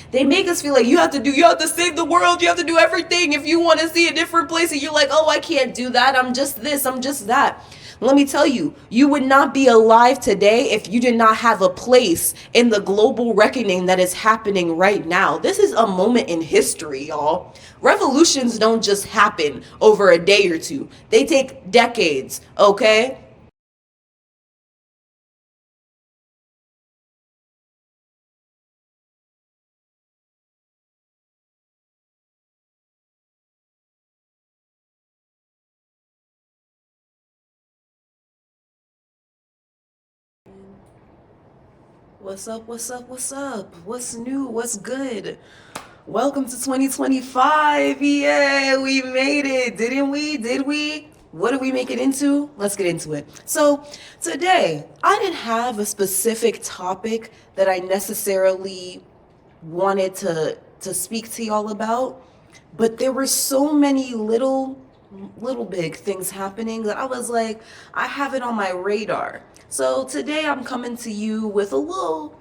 They make us feel like you have to save the world, you have to do everything if you want to see a different place, and you're like, oh, I can't do that, I'm just this, I'm just that. Let me tell you, you would not be alive today if you did not have a place in the global reckoning that is happening right now. This is a moment in history, y'all. Revolutions don't just happen over a day or two, they take decades, okay? What's up? What's up? What's up? What's new? What's good? Welcome to 2025. Yeah, we made it. Didn't we? Did we? What did we make it into? Let's get into it. So, today, I didn't have a specific topic that I necessarily wanted to speak to y'all about, but there were so many little big things happening that I was like, I have it on my radar. So today I'm coming to you with a little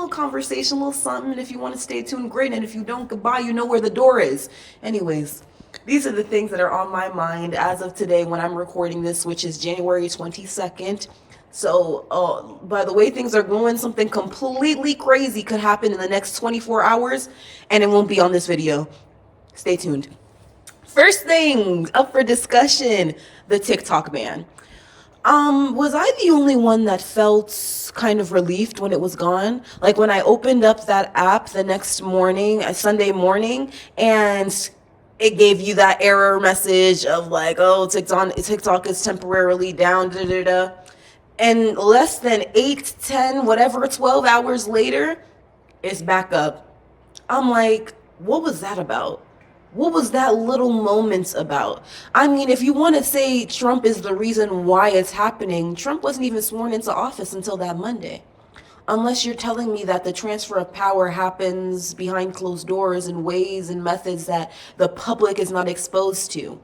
conversation, a little something. And if you want to stay tuned, great. And if you don't, goodbye. You know where the door is. Anyways, these are the things that are on my mind as of today when I'm recording this, which is January 22nd. So, by the way things are going, something completely crazy could happen in the next 24 hours, and it won't be on this video. Stay tuned. First thing up for discussion, the TikTok ban. Was I the only one that felt kind of relieved when it was gone? Like when I opened up that app the next morning, Sunday morning, and it gave you that error message of like, oh, TikTok is temporarily down, da da da. And less than 8, 10, whatever, 12 hours later, it's back up. I'm like, what was that about? What was that little moment about? I mean, if you want to say Trump is the reason why it's happening, Trump wasn't even sworn into office until that Monday. Unless you're telling me that the transfer of power happens behind closed doors in ways and methods that the public is not exposed to.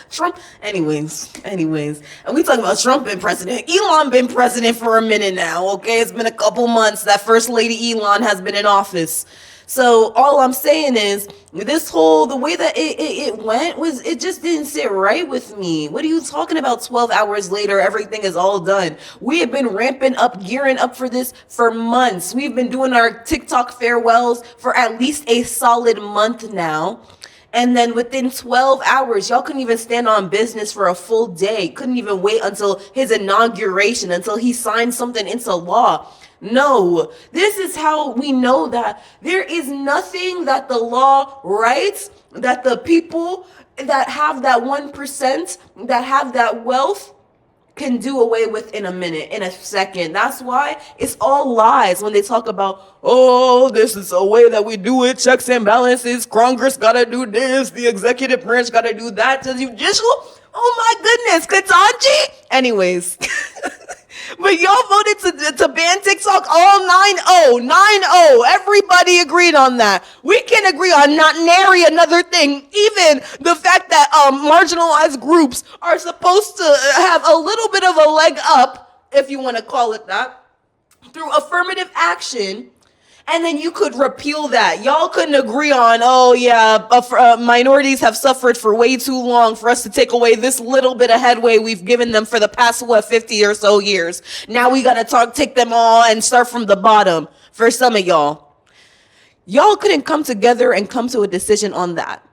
Trump, anyways, and we talking about Trump been president. Elon been president for a minute now, okay? It's been a couple months that First Lady Elon has been in office. So all I'm saying is the way that it went was, it just didn't sit right with me. What are you talking about? 12 hours later, everything is all done. We have been ramping up, gearing up for this for months. We've been doing our TikTok farewells for at least a solid month now. And then within 12 hours, y'all couldn't even stand on business for a full day. Couldn't even wait until his inauguration, until he signed something into law. No, this is how we know that there is nothing that the law writes that the people that have that 1%, that have that wealth, can do away with in a minute, in a second. That's why it's all lies when they talk about, oh, this is a way that we do it, checks and balances, Congress gotta do this, the executive branch gotta do that, the judicial. Oh my goodness, Katanji. Anyways. But y'all voted to ban TikTok all 9-0. Everybody agreed on that. We can agree on not nary another thing. Even the fact that marginalized groups are supposed to have a little bit of a leg up, if you want to call it that, through affirmative action. And then you could repeal that. Y'all couldn't agree on, oh yeah, minorities have suffered for way too long for us to take away this little bit of headway we've given them for the past, 50 or so years. Now we gotta take them all and start from the bottom for some of y'all. Y'all couldn't come together and come to a decision on that.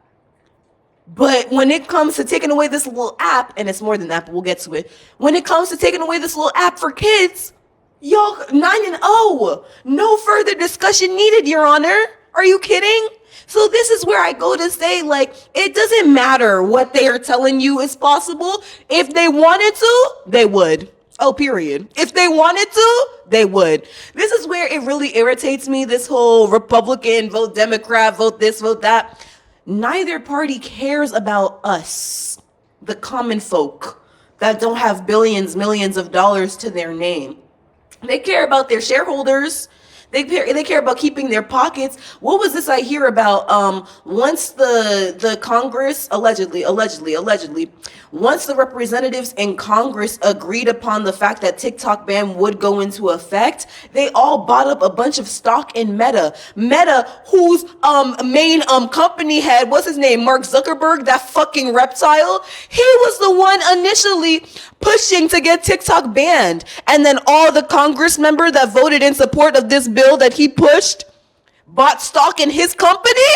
But when it comes to taking away this little app, and it's more than that, but we'll get to it. When it comes to taking away this little app for kids, y'all 9-0. No further discussion needed, Your Honor. Are you kidding? So this is where I go to say, like, it doesn't matter what they are telling you is possible. If they wanted to, they would. Oh, period. If they wanted to, they would. This is where it really irritates me, this whole Republican, vote Democrat, vote this, vote that. Neither party cares about us, the common folk that don't have billions, millions of dollars to their name. They care about their shareholders. They care about keeping their pockets. What was this I hear about? Once the Congress allegedly, once the representatives in Congress agreed upon the fact that TikTok ban would go into effect, they all bought up a bunch of stock in Meta. Meta, whose main company head, what's his name? Mark Zuckerberg, that fucking reptile. He was the one initially pushing to get TikTok banned, and then all the Congress member that voted in support of this bill that he pushed bought stock in his company?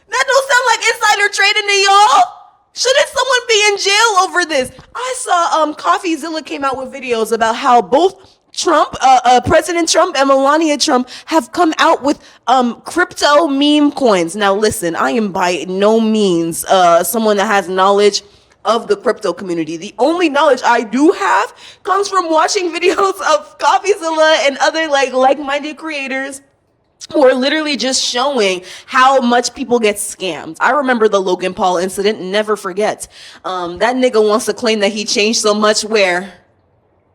That don't sound like insider trading to y'all. Shouldn't someone be in jail over this? I saw CoffeeZilla came out with videos about how both President Trump and Melania Trump have come out with crypto meme coins. Now listen, I am by no means someone that has knowledge of the crypto community. The only knowledge I do have comes from watching videos of CoffeeZilla and other like-minded creators who are literally just showing how much people get scammed. I remember the Logan Paul incident, never forget. That nigga wants to claim that he changed so much where?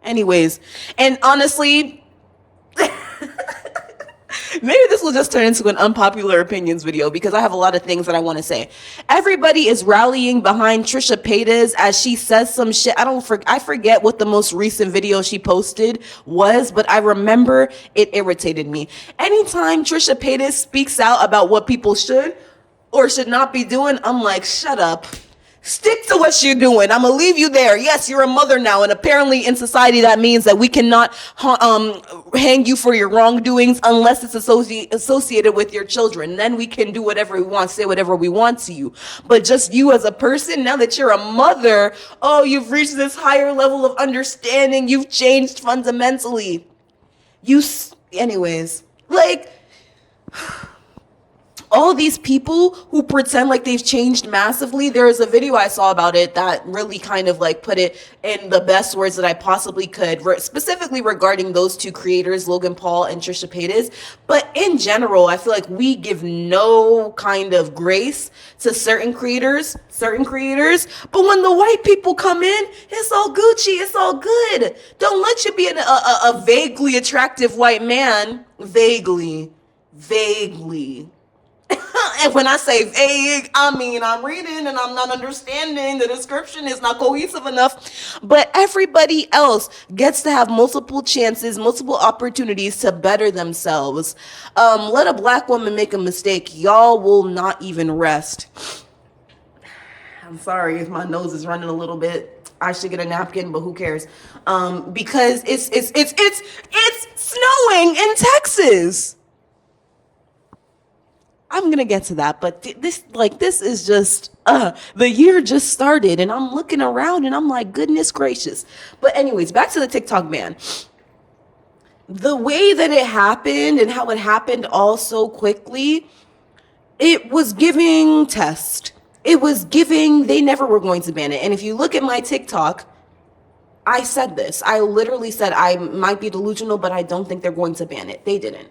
Anyways, and honestly, maybe this will just turn into an unpopular opinions video because I have a lot of things that I want to say. Everybody is rallying behind Trisha Paytas as she says some shit. I forget what the most recent video she posted was, but I remember it irritated me. Anytime Trisha Paytas speaks out about what people should or should not be doing, I'm like, shut up. Stick to what you're doing. I'm gonna leave you there. Yes, you're a mother now, and apparently in society that means that we cannot hang you for your wrongdoings unless it's associated with your children. Then we can do whatever we want, say whatever we want to you. But just you as a person, now that you're a mother, oh, you've reached this higher level of understanding. You've changed fundamentally. Anyways, like, all these people who pretend like they've changed massively, there is a video I saw about it that really kind of like put it in the best words that I possibly could, specifically regarding those two creators, Logan Paul and Trisha Paytas. But in general, I feel like we give no kind of grace to certain creators. But when the white people come in, it's all Gucci, it's all good. Don't let you be a vaguely attractive white man. Vaguely. And when I say vague, I mean I'm reading and I'm not understanding. The description is not cohesive enough. But everybody else gets to have multiple chances, multiple opportunities to better themselves. Let a black woman make a mistake, y'all will not even rest. I'm sorry if my nose is running a little bit. I should get a napkin, but who cares? Because it's snowing in Texas. I'm gonna get to that, but this is just the year just started, and I'm looking around and I'm like, goodness gracious. But anyways, back to the TikTok ban. The way that it happened and how it happened all so quickly, it was giving test. It was giving they never were going to ban it. And if you look at my TikTok, I said this. I literally said I might be delusional, but I don't think they're going to ban it. They didn't.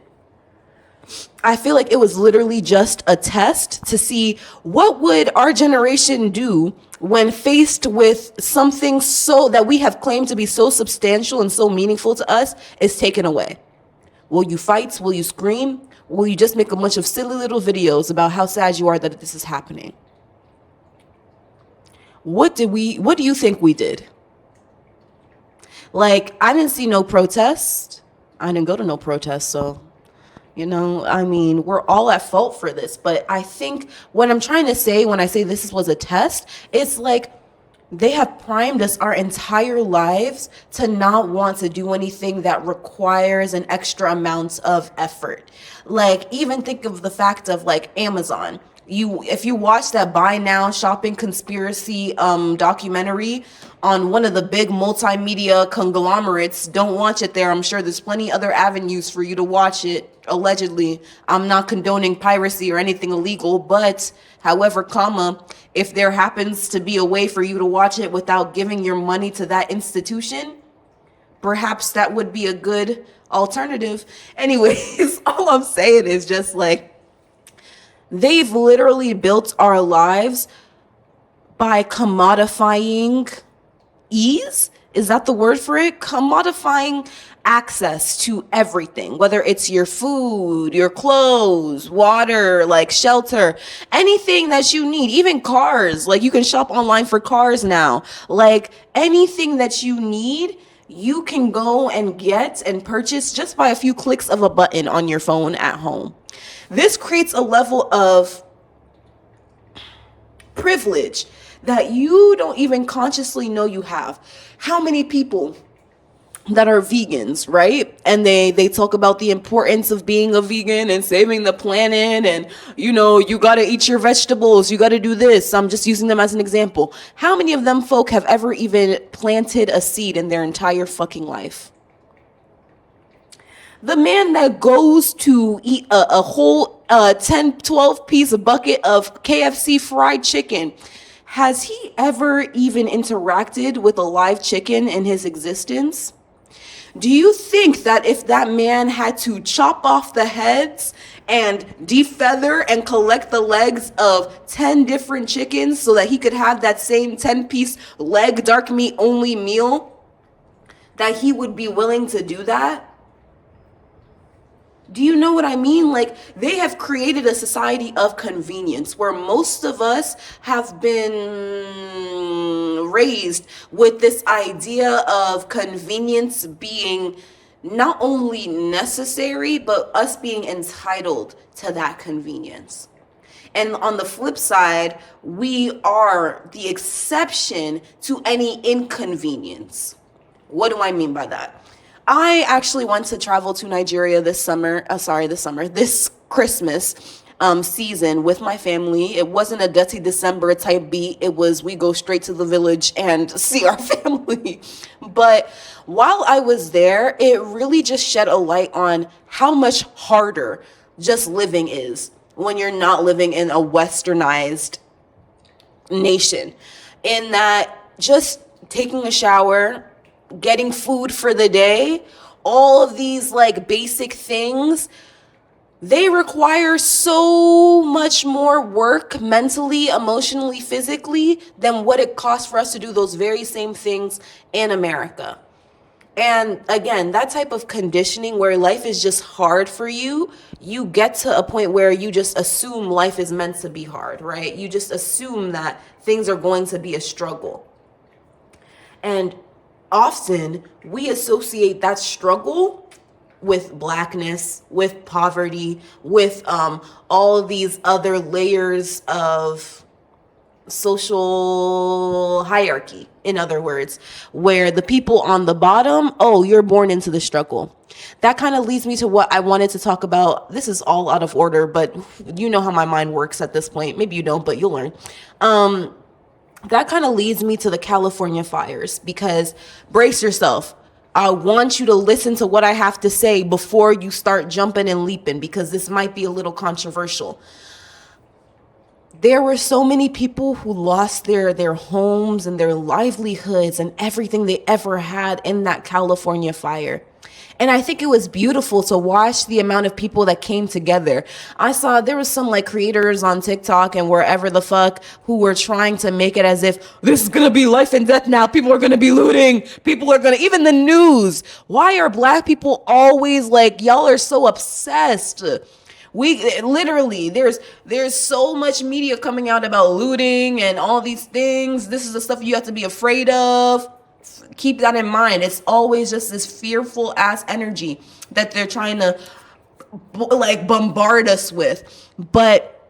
I feel like it was literally just a test to see what would our generation do when faced with something so that we have claimed to be so substantial and so meaningful to us is taken away. Will you fight? Will you scream? Will you just make a bunch of silly little videos about how sad you are that this is happening? What do you think we did? Like, I didn't see no protest. I didn't go to no protest, so I mean, we're all at fault for this. But I think what I'm trying to say when I say this was a test, it's like they have primed us our entire lives to not want to do anything that requires an extra amount of effort. Like, even think of the fact of like Amazon. If you watch that buy now shopping conspiracy documentary on one of the big multimedia conglomerates, don't watch it there. I'm sure there's plenty other avenues for you to watch it. Allegedly, I'm not condoning piracy or anything illegal, but however, if there happens to be a way for you to watch it without giving your money to that institution, perhaps that would be a good alternative. Anyways, all I'm saying is just like, they've literally built our lives by commodifying ease is that the word for it? Commodifying access to everything, whether it's your food, your clothes, water, like shelter, anything that you need, even cars. Like you can shop online for cars now. Like anything that you need, you can go and get and purchase just by a few clicks of a button on your phone at home. This creates a level of privilege that you don't even consciously know you have. How many people that are vegans, right? And they talk about the importance of being a vegan and saving the planet, and you got to eat your vegetables, you got to do this. I'm just using them as an example. How many of them folk have ever even planted a seed in their entire fucking life? The man that goes to eat a whole 10, 12 piece bucket of KFC fried chicken, has he ever even interacted with a live chicken in his existence? Do you think that if that man had to chop off the heads and defeather and collect the legs of 10 different chickens so that he could have that same 10-piece leg dark meat only meal, that he would be willing to do that? Do you know what I mean? Like, they have created a society of convenience where most of us have been raised with this idea of convenience being not only necessary, but us being entitled to that convenience. And on the flip side, we are the exception to any inconvenience. What do I mean by that? I actually went to travel to Nigeria this Christmas season with my family. It wasn't a dirty December type beat. It was, we go straight to the village and see our family. But while I was there, it really just shed a light on how much harder just living is when you're not living in a westernized nation. In that just taking a shower, getting food for the day, all of these like basic things, they require so much more work mentally, emotionally, physically than what it costs for us to do those very same things in America. And again, that type of conditioning where life is just hard for you, you get to a point where you just assume life is meant to be hard, right? You just assume that things are going to be a struggle. And often we associate that struggle with blackness, with poverty, with all of these other layers of social hierarchy, in other words, where the people on the bottom, oh, you're born into the struggle. That kind of leads me to what I wanted to talk about. This is all out of order, but you know how my mind works at this point. Maybe you don't, but you'll learn. That kind of leads me to the California fires, because brace yourself. I want you to listen to what I have to say before you start jumping and leaping, because this might be a little controversial. There were so many people who lost their homes and their livelihoods and everything they ever had in that California fire. And I think it was beautiful to watch the amount of people that came together. I saw there was some like creators on TikTok and wherever the fuck who were trying to make it as if this is going to be life and death now. People are going to be looting. People are going to, even the news. Why are black people always like, y'all are so obsessed? We literally, there's so much media coming out about looting and all these things. This is the stuff you have to be afraid of. Keep that in mind. It's always just this fearful ass energy that they're trying to like bombard us with. But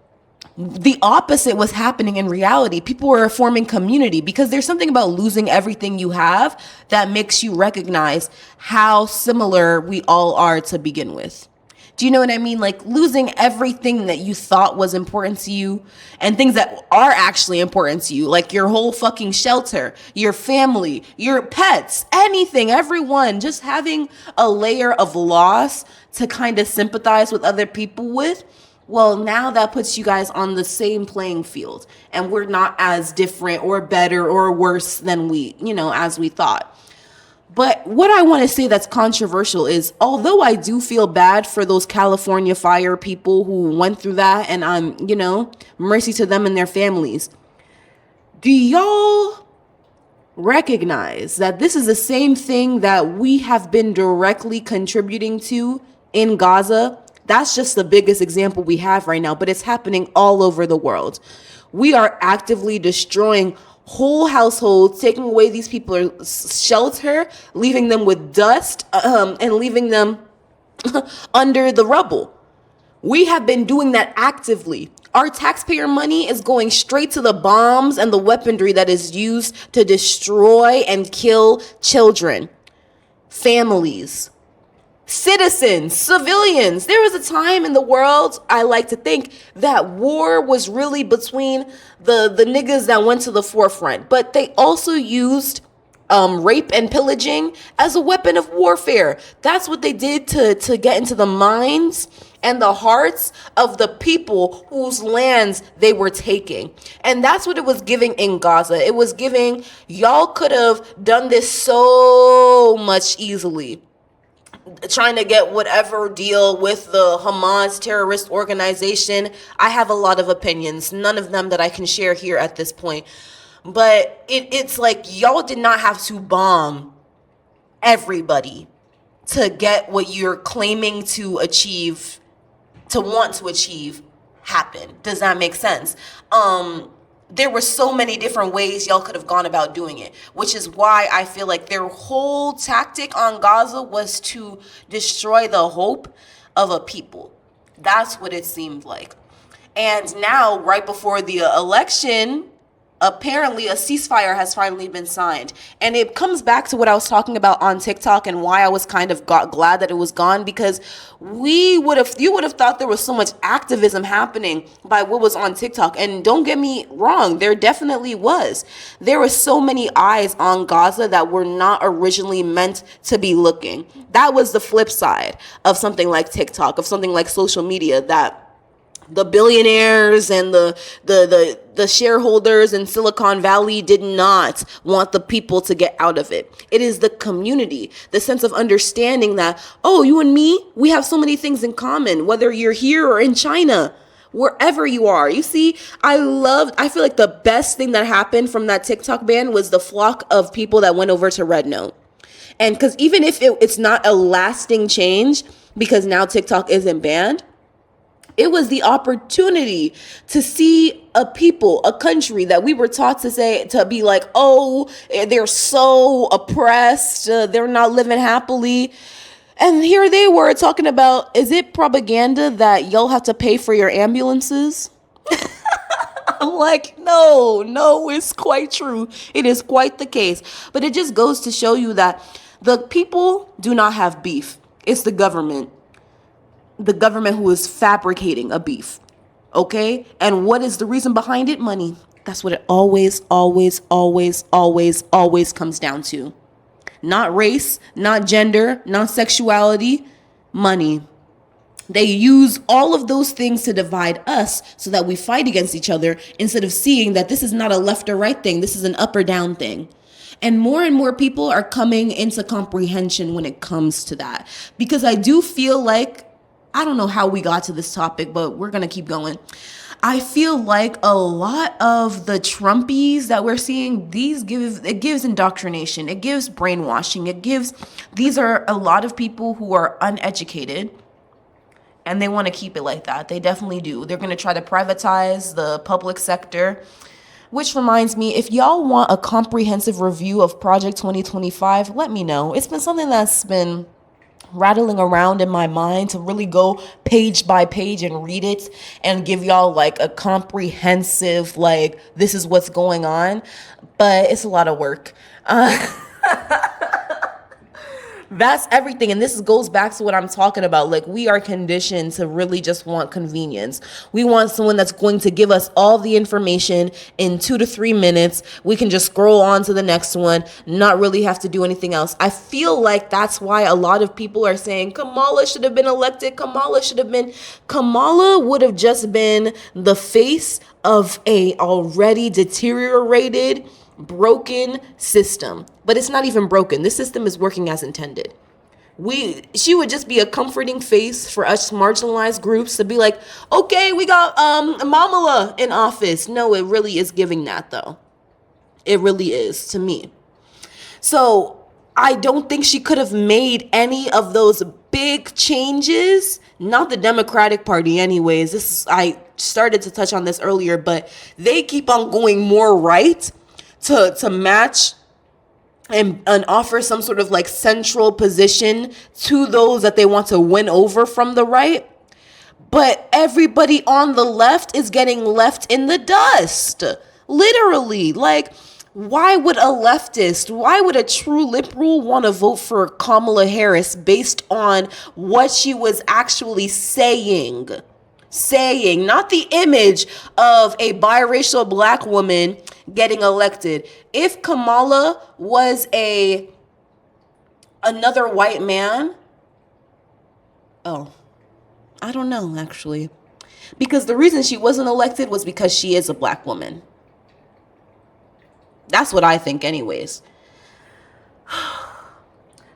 the opposite was happening in reality. People were forming community, because there's something about losing everything you have that makes you recognize how similar we all are to begin with. Do you know what I mean? Like losing everything that you thought was important to you, and things that are actually important to you, like your whole fucking shelter, your family, your pets, anything, everyone, just having a layer of loss to kind of sympathize with other people with. Well, now that puts you guys on the same playing field, and we're not as different or better or worse than as we thought. But what I want to say that's controversial is, although I do feel bad for those California fire people who went through that, and mercy to them and their families. Do y'all recognize that this is the same thing that we have been directly contributing to in Gaza. That's just the biggest example we have right now, but it's happening all over the world. We are actively destroying whole households, taking away these people's shelter, leaving them with dust, and leaving them under the rubble. We have been doing that actively. Our taxpayer money is going straight to the bombs and the weaponry that is used to destroy and kill children, families, citizens, civilians. There was a time in the world, I like to think, that war was really between the niggas that went to the forefront, but they also used rape and pillaging as a weapon of warfare. That's what they did to get into the minds and the hearts of the people whose lands they were taking. And that's what it was giving in Gaza. It was giving, y'all could have done this so much easily, trying to get whatever deal with the Hamas terrorist organization. I have a lot of opinions, none of them that I can share here at this point. But it's like y'all did not have to bomb everybody to get what you're claiming to achieve, to want to achieve, happen. Does that make sense? There were so many different ways y'all could have gone about doing it, which is why I feel like their whole tactic on Gaza was to destroy the hope of a people. That's what it seemed like. And now, right before the election, apparently a ceasefire has finally been signed. And it comes back to what I was talking about on TikTok and why I was kind of glad that it was gone, because you would have thought there was so much activism happening by what was on TikTok. And don't get me wrong, there definitely was. There were so many eyes on Gaza that were not originally meant to be looking. That was the flip side of something like TikTok, of something like social media, that the billionaires and the shareholders in Silicon Valley did not want the people to get out of it. It is the community, the sense of understanding that, oh, you and me, we have so many things in common, whether you're here or in China, wherever you are. You see, I feel like the best thing that happened from that TikTok ban was the flock of people that went over to Red Note. And because even if it's not a lasting change, because now TikTok isn't banned, it was the opportunity to see a people, a country that we were taught to be like, oh, they're so oppressed, they're not living happily. And here they were talking about, is it propaganda that y'all have to pay for your ambulances? I'm like, no, it's quite true. It is quite the case. But it just goes to show you that the people do not have beef. It's the government. The government who is fabricating a beef. Okay? And what is the reason behind it? Money. That's what it always comes down to. Not race, not gender, not sexuality, money. They use all of those things to divide us so that we fight against each other instead of seeing that this is not a left or right thing. This is an up or down thing. And more people are coming into comprehension when it comes to that. Because I do feel like, I don't know how we got to this topic, but we're going to keep going. I feel like a lot of the Trumpies that we're seeing, it gives indoctrination. It gives brainwashing. These are a lot of people who are uneducated, and they want to keep it like that. They definitely do. They're going to try to privatize the public sector, which reminds me, if y'all want a comprehensive review of Project 2025, let me know. It's been something that's been rattling around in my mind to really go page by page and read it and give y'all like a comprehensive, like, this is what's going on. But it's a lot of work. That's everything. And this goes back to what I'm talking about. Like, we are conditioned to really just want convenience. We want someone that's going to give us all the information in 2 to 3 minutes. We can just scroll on to the next one, not really have to do anything else. I feel like that's why a lot of people are saying Kamala should have been elected. Kamala would have just been the face of a already deteriorated, broken system. But it's not even broken. This system is working as intended. She would just be a comforting face for us marginalized groups to be like, okay, we got Mamala in office. No, it really is giving that, though. It really is, to me. So I don't think she could have made any of those big changes. Not the Democratic Party, anyways. I started to touch on this earlier, but they keep on going more right to match and offer some sort of like central position to those that they want to win over from the right. But everybody on the left is getting left in the dust. Literally. Like, why would a true liberal want to vote for Kamala Harris based on what she was actually saying? Not the image of a biracial black woman getting elected. If Kamala was another white man, I don't know, actually. Because the reason she wasn't elected was because she is a black woman. That's what I think, anyways.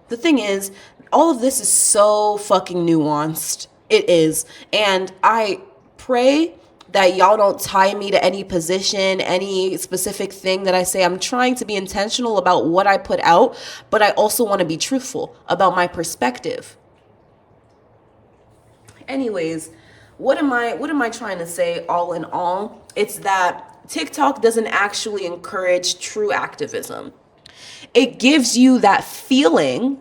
The thing is, all of this is so fucking nuanced. It is. And I pray that y'all don't tie me to any position, any specific thing that I say. I'm trying to be intentional about what I put out, but I also want to be truthful about my perspective. Anyways, what am I trying to say all in all? It's that TikTok doesn't actually encourage true activism. It gives you that feeling,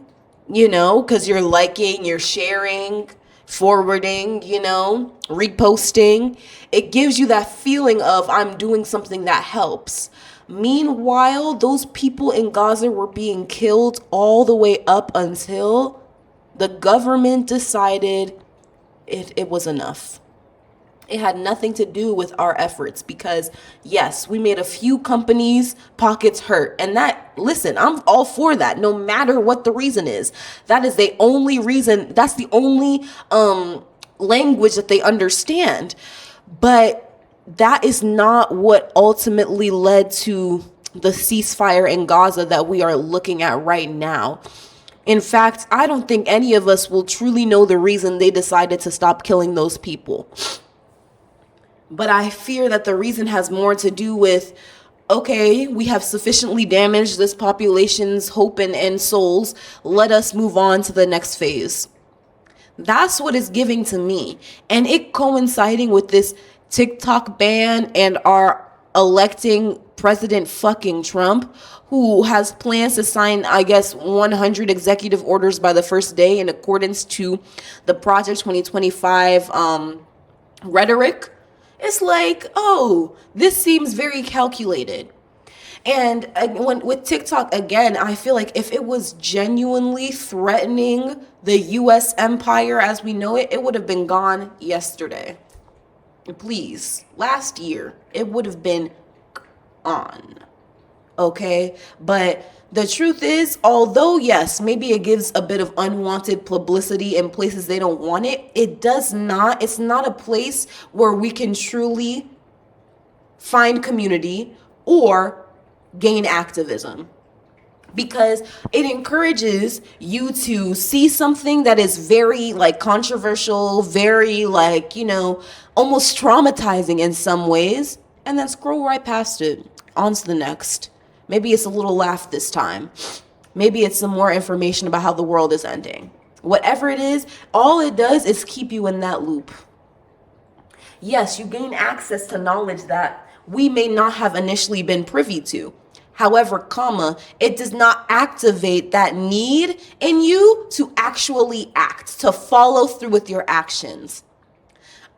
because you're liking, you're sharing, forwarding, reposting. It gives you that feeling of I'm doing something that helps. Meanwhile, those people in Gaza were being killed all the way up until the government decided it was enough. It had nothing to do with our efforts because, yes, we made a few companies' pockets hurt. And listen, I'm all for that, no matter what the reason is. That is the only reason, that's the only language that they understand. But that is not what ultimately led to the ceasefire in Gaza that we are looking at right now. In fact, I don't think any of us will truly know the reason they decided to stop killing those people. But I fear that the reason has more to do with, okay, we have sufficiently damaged this population's hope and souls. Let us move on to the next phase. That's what it's giving to me. And it coinciding with this TikTok ban and our electing President fucking Trump, who has plans to sign, 100 executive orders by the first day in accordance to the Project 2025 rhetoric. It's like, this seems very calculated. And with TikTok, again, I feel like if it was genuinely threatening the U.S. empire as we know it, it would have been gone yesterday. Please, last year, it would have been on. Okay? But the truth is, although, yes, maybe it gives a bit of unwanted publicity in places they don't want it, it's not a place where we can truly find community or gain activism. Because it encourages you to see something that is very controversial, very almost traumatizing in some ways, and then scroll right past it, on to the next. Maybe it's a little laugh this time. Maybe it's some more information about how the world is ending. Whatever it is, all it does is keep you in that loop. Yes, you gain access to knowledge that we may not have initially been privy to. However, it does not activate that need in you to actually act, to follow through with your actions.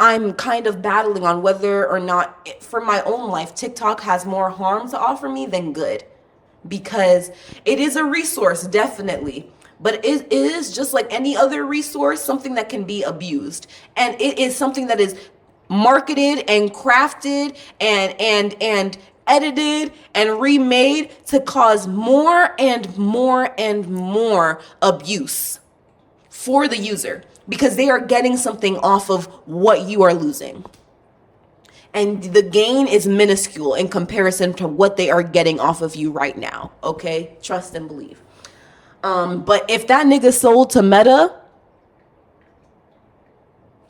I'm kind of battling on whether or not, for my own life, TikTok has more harm to offer me than good. Because it is a resource, definitely. But it is just like any other resource, something that can be abused. And it is something that is marketed and crafted and edited and remade to cause more and more and more abuse for the user. Because they are getting something off of what you are losing. And the gain is minuscule in comparison to what they are getting off of you right now. Okay? Trust and believe. But if that nigga sold to Meta,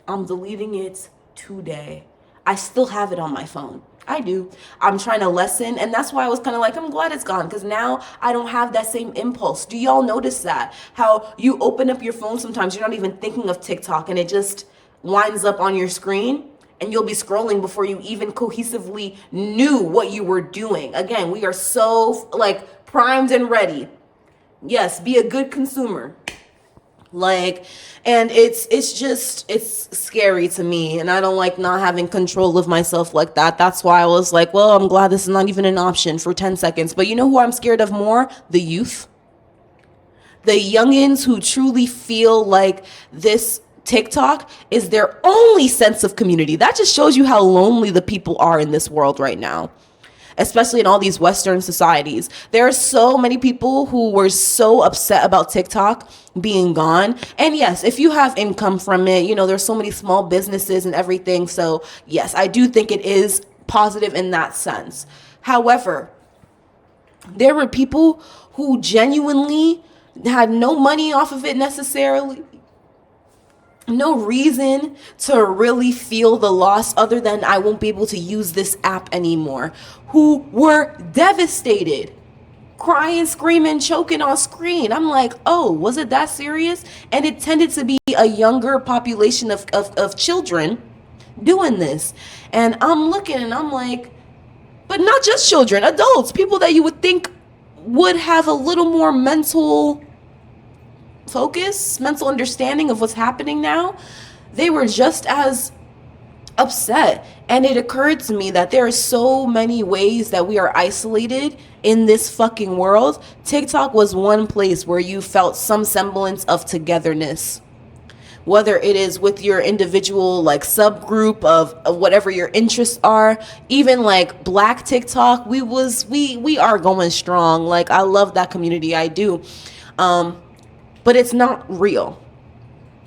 I'm deleting it today. I still have it on my phone. I do. I'm trying to lessen, and that's why I was kind of like, I'm glad it's gone, because now I don't have that same impulse. Do y'all notice that? How you open up your phone sometimes, you're not even thinking of TikTok, and it just winds up on your screen, and you'll be scrolling before you even cohesively knew what you were doing. Again, we are so like primed and ready. Yes, be a good consumer. Like, and it's scary to me, and I don't like not having control of myself like that. That's why I was like, well, I'm glad this is not even an option for 10 seconds. But you know who I'm scared of more? The youth. The youngins who truly feel like this TikTok is their only sense of community. That just shows you how lonely the people are in this world right now, especially in all these Western societies. There are so many people who were so upset about TikTok being gone. And yes, if you have income from it, you know, there's so many small businesses and everything. So yes, I do think it is positive in that sense. However, there were people who genuinely had no money off of it necessarily, no reason to really feel the loss other than I won't be able to use this app anymore, who were devastated, crying, screaming, choking on screen. I'm like, oh, was it that serious? And it tended to be a younger population of children doing this. And I'm looking and I'm like, but not just children, adults, people that you would think would have a little more mental focus, mental understanding of what's happening now. They were just as upset. And it occurred to me that there are so many ways that we are isolated in this fucking world. TikTok was one place where you felt some semblance of togetherness, whether it is with your individual like subgroup of whatever your interests are. Even like Black TikTok, we are going strong. Like, I love that community, I do. But it's not real.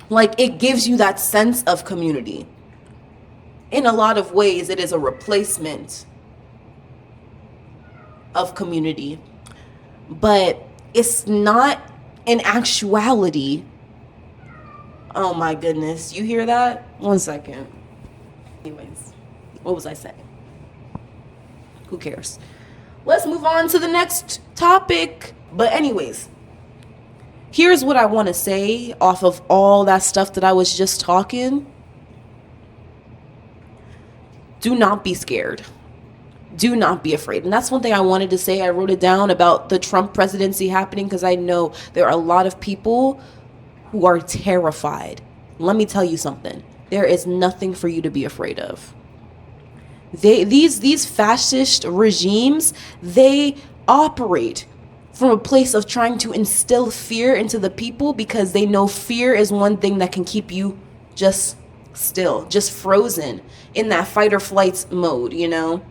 Like, it gives you that sense of community. In a lot of ways, it is a replacement of community. But it's not in actuality. Oh my goodness. You hear that? 1 second. Anyways, what was I saying? Who cares? Let's move on to the next topic. But anyways, here's what I want to say off of all that stuff that I was just talking. Do not be scared. Do not be afraid. And that's one thing I wanted to say. I wrote it down about the Trump presidency happening because I know there are a lot of people who are terrified. Let me tell you something. There is nothing for you to be afraid of. These fascist regimes, they operate from a place of trying to instill fear into the people because they know fear is one thing that can keep you just still, just frozen in that fight or flight mode, you know?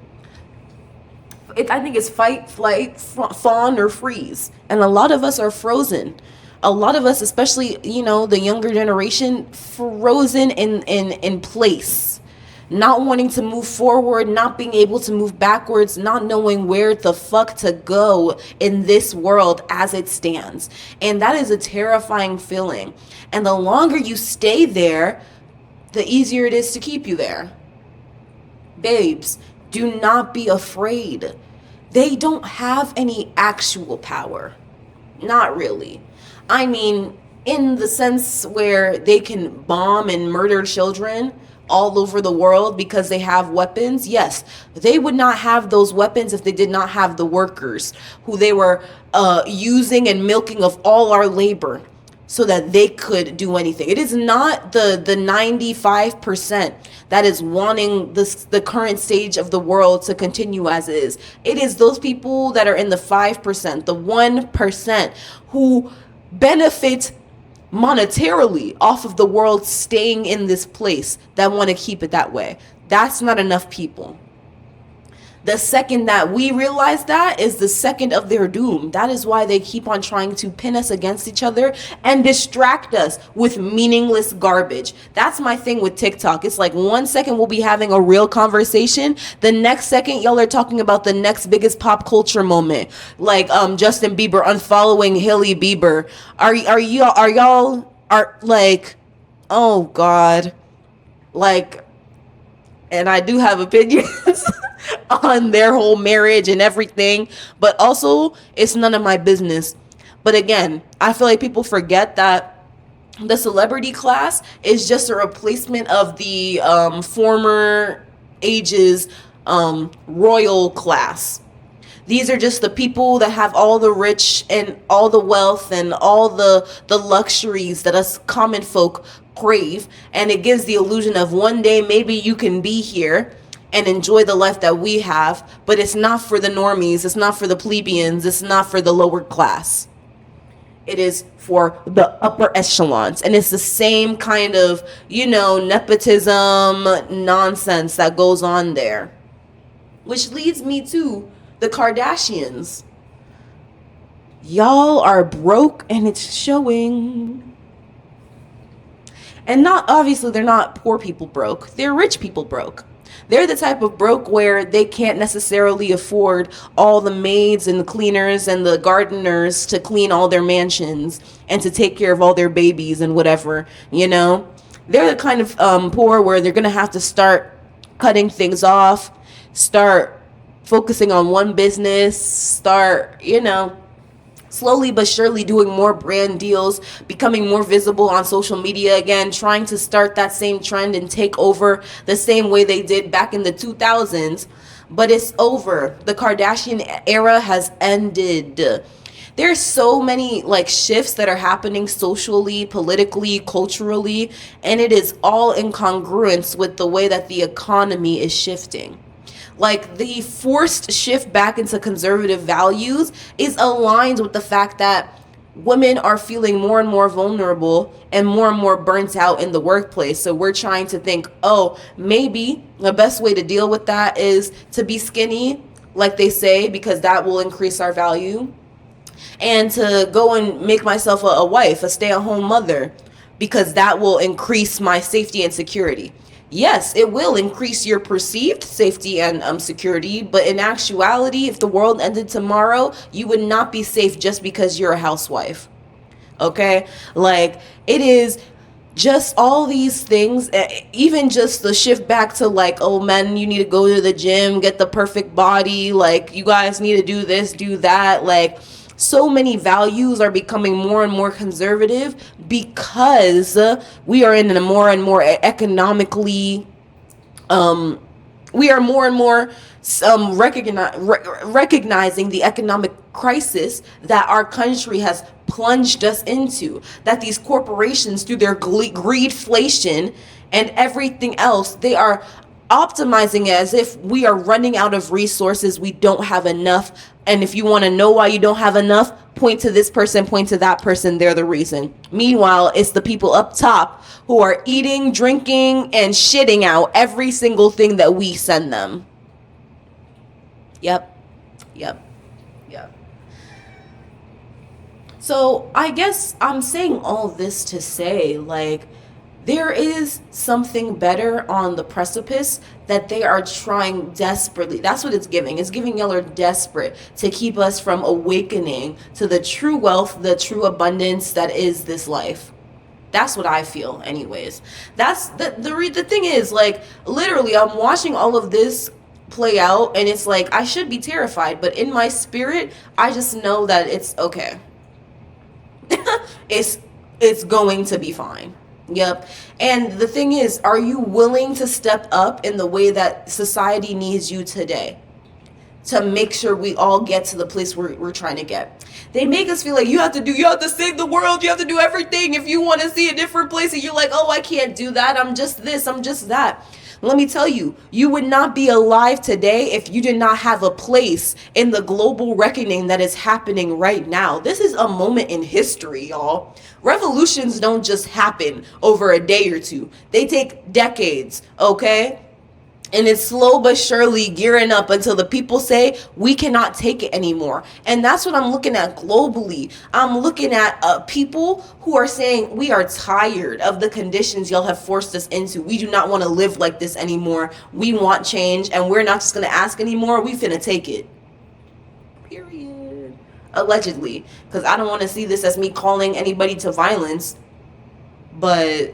I think it's fight, flight, fawn, or freeze. And a lot of us are frozen. A lot of us, especially, you know, the younger generation, frozen in place. Not wanting to move forward, not being able to move backwards, not knowing where the fuck to go in this world as it stands. And that is a terrifying feeling. And the longer you stay there, the easier it is to keep you there. Babes, do not be afraid. They don't have any actual power. Not really. I mean, in the sense where they can bomb and murder children all over the world because they have weapons. Yes, they would not have those weapons if they did not have the workers who they were using and milking of all our labor so that they could do anything. It is not the 95% that is wanting the current stage of the world to continue as is. It is those people that are in the 5%, the 1% who benefit monetarily off of the world staying in this place that want to keep it that way. That's not enough people. The second that we realize that is the second of their doom. That is why they keep on trying to pin us against each other and distract us with meaningless garbage. That's my thing with TikTok. It's like 1 second we'll be having a real conversation. The next second y'all are talking about the next biggest pop culture moment. Like Justin Bieber unfollowing Hailey Bieber. Are y'all like, oh God. Like, and I do have opinions. on their whole marriage and everything, but also it's none of my business. But again, I feel like people forget that the celebrity class is just a replacement of the former ages royal class. These are just the people that have all the rich and all the wealth and all the luxuries that us common folk crave. And it gives the illusion of one day maybe you can be here and enjoy the life that we have. But it's not for the normies. It's not for the plebeians. It's not for the lower class. It is for the upper echelons. And it's the same kind of, nepotism nonsense that goes on there. Which leads me to the Kardashians. Y'all are broke and it's showing. And obviously they're not poor people broke. They're rich people broke. They're the type of broke where they can't necessarily afford all the maids and the cleaners and the gardeners to clean all their mansions and to take care of all their babies and whatever, They're the kind of poor where they're going to have to start cutting things off, start focusing on one business, start, slowly but surely doing more brand deals, becoming more visible on social media again, trying to start that same trend and take over the same way they did back in the 2000s. But it's over. The Kardashian era has ended. There's so many shifts that are happening socially, politically, culturally, and it is all in congruence with the way that the economy is shifting. The forced shift back into conservative values is aligned with the fact that women are feeling more and more vulnerable and more burnt out in the workplace. So we're trying to think, maybe the best way to deal with that is to be skinny, like they say, because that will increase our value. And to go and make myself a wife, a stay-at-home mother, because that will increase my safety and security. Yes, it will increase your perceived safety and security, but in actuality, if the world ended tomorrow, you would not be safe just because you're a housewife. Okay? It is just all these things, even just the shift back to men, you need to go to the gym, get the perfect body, you guys need to do this, do that, so many values are becoming more and more conservative because we are in a more and more economically, we are more and more recognizing the economic crisis that our country has plunged us into, that these corporations, through their greedflation and everything else, they are optimizing it as if we are running out of resources. We don't have enough. And if you want to know why you don't have enough, point to this person, point to that person. They're the reason. Meanwhile, it's the people up top who are eating, drinking, and shitting out every single thing that we send them. Yep. So I guess I'm saying all this to say, there is something better on the precipice that they are trying desperately. That's what it's giving. It's giving y'all are desperate to keep us from awakening to the true wealth, the true abundance that is this life. That's what I feel anyways. That's the thing is, literally, I'm watching all of this play out and it's I should be terrified, but in my spirit, I just know that it's okay. It's going to be fine. Yep. And the thing is, are you willing to step up in the way that society needs you today to make sure we all get to the place where we're trying to get? They make us feel like you have to save the world. You have to do everything if you want to see a different place. And you're like, I can't do that. I'm just this. I'm just that. Let me tell you, you would not be alive today if you did not have a place in the global reckoning that is happening right now. This is a moment in history, y'all. Revolutions don't just happen over a day or two. They take decades, okay? And it's slow but surely gearing up until the people say we cannot take it anymore. And that's what I'm looking at globally. I'm looking at people who are saying we are tired of the conditions y'all have forced us into. We do not want to live like this anymore. We want change, and we're not just going to ask anymore. We finna take it. Period. Allegedly. Because I don't want to see this as me calling anybody to violence. But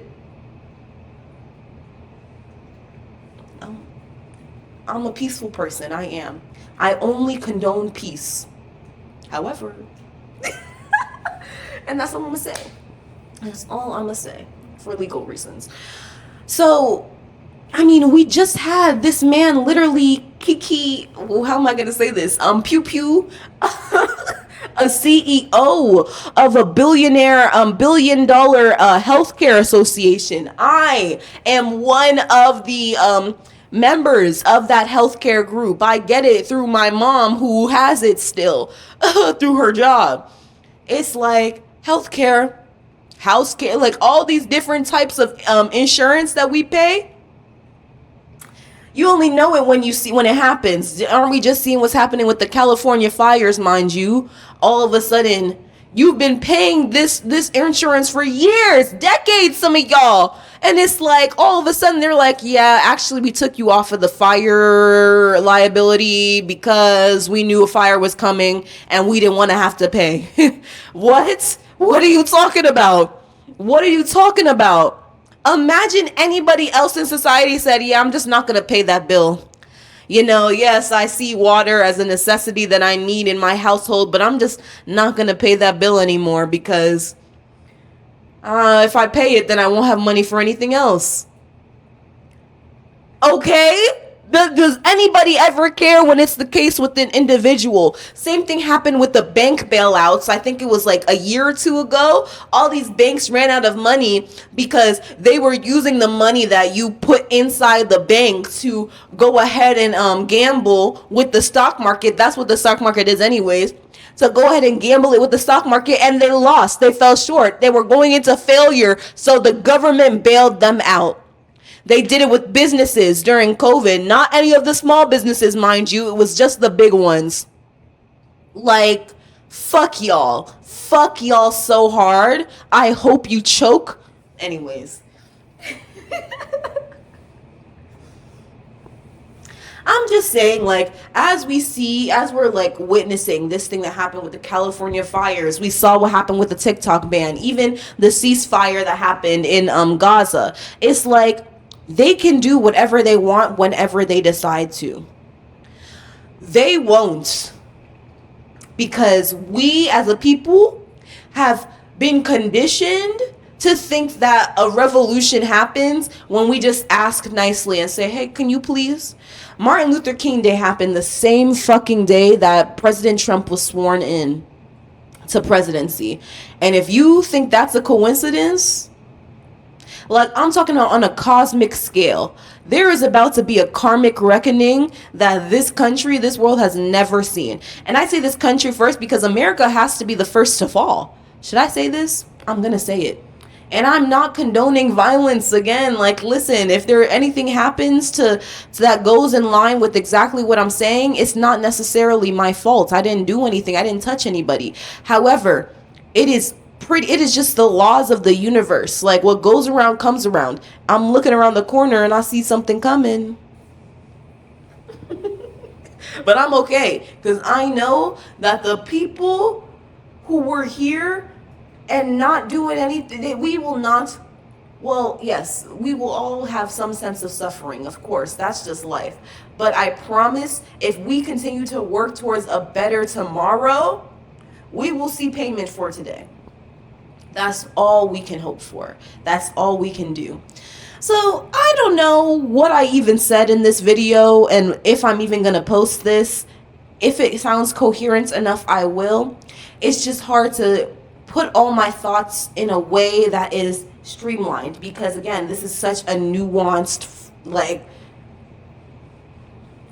I'm a peaceful person. I am. I only condone peace. However, and that's all I'm gonna say. That's all I'm gonna say for legal reasons. So, I mean, we just had this man literally Kiki. Well, how am I gonna say this? Pew pew, a CEO of a billion dollar healthcare association. I am one of the members of that healthcare group. I get it through my mom, who has it still through her job. It's like healthcare, house care, like all these different types of insurance that we pay. You only know it when it happens. Aren't we just seeing what's happening with the California fires, mind you? All of a sudden, you've been paying this insurance for years, decades, some of y'all. And it's like, all of a sudden, they're like, yeah, actually, we took you off of the fire liability because we knew a fire was coming and we didn't want to have to pay. What? What are you talking about? What are you talking about? Imagine anybody else in society said, yeah, I'm just not going to pay that bill. You know, yes, I see water as a necessity that I need in my household, but I'm just not going to pay that bill anymore because if I pay it, then I won't have money for anything else. Okay? Does anybody ever care when it's the case with an individual? Same thing happened with the bank bailouts. I think it was like a year or two ago. All these banks ran out of money because they were using the money that you put inside the bank to go ahead and gamble with the stock market. That's what the stock market is anyways. To go ahead and gamble it with the stock market, and they lost. They fell short. They were going into failure, so the government bailed them out. They did it with businesses during COVID. Not any of the small businesses, mind you. It was just the big ones. Like, fuck y'all. Fuck y'all so hard. I hope you choke. Anyways. I'm just saying, like, as we're like witnessing this thing that happened with the California fires, we saw what happened with the TikTok ban, even the ceasefire that happened in Gaza. It's like, they can do whatever they want whenever they decide to. They won't. Because we as a people have been conditioned to think that a revolution happens when we just ask nicely and say, hey, can you please? Martin Luther King Day happened the same fucking day that President Trump was sworn in to presidency. And if you think that's a coincidence, like, I'm talking on a cosmic scale. There is about to be a karmic reckoning that this country, this world has never seen. And I say this country first because America has to be the first to fall. Should I say this? I'm going to say it. And I'm not condoning violence again. Like, listen, if anything happens to that goes in line with exactly what I'm saying, it's not necessarily my fault. I didn't do anything. I didn't touch anybody. However, it is just the laws of the universe. Like, what goes around comes around. I'm looking around the corner and I see something coming. But I'm okay, because I know that the people who were here and not doing anything, we will not, well, yes, we will all have some sense of suffering, of course, that's just life. But I promise, if we continue to work towards a better tomorrow, we will see payment for today. That's all we can hope for. That's all we can do. So I don't know what I even said in this video, and if I'm even gonna post this. If it sounds coherent enough, I will. It's just hard to put all my thoughts in a way that is streamlined, because again, this is such a nuanced, like,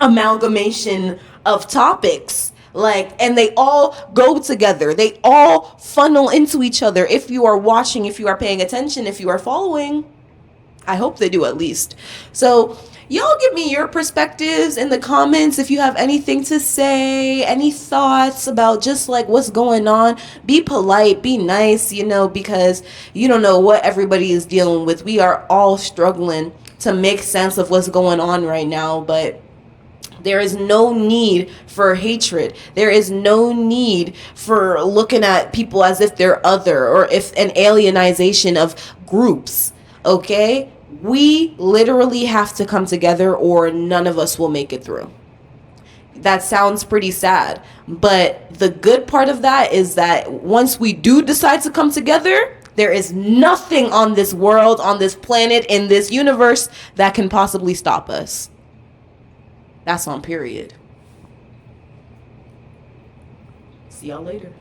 amalgamation of topics. Like, and they all go together. They all funnel into each other. If you are watching, if you are paying attention, if you are following, I hope they do at least. So y'all give me your perspectives in the comments. If you have anything to say, any thoughts about just like what's going on, be polite, be nice, because you don't know what everybody is dealing with. We are all struggling to make sense of what's going on right now, but there is no need for hatred. There is no need for looking at people as if they're other, or if an alienization of groups. Okay? We literally have to come together or none of us will make it through. That sounds pretty sad, but the good part of that is that once we do decide to come together, there is nothing on this world, on this planet, in this universe that can possibly stop us. That's on period. See y'all later.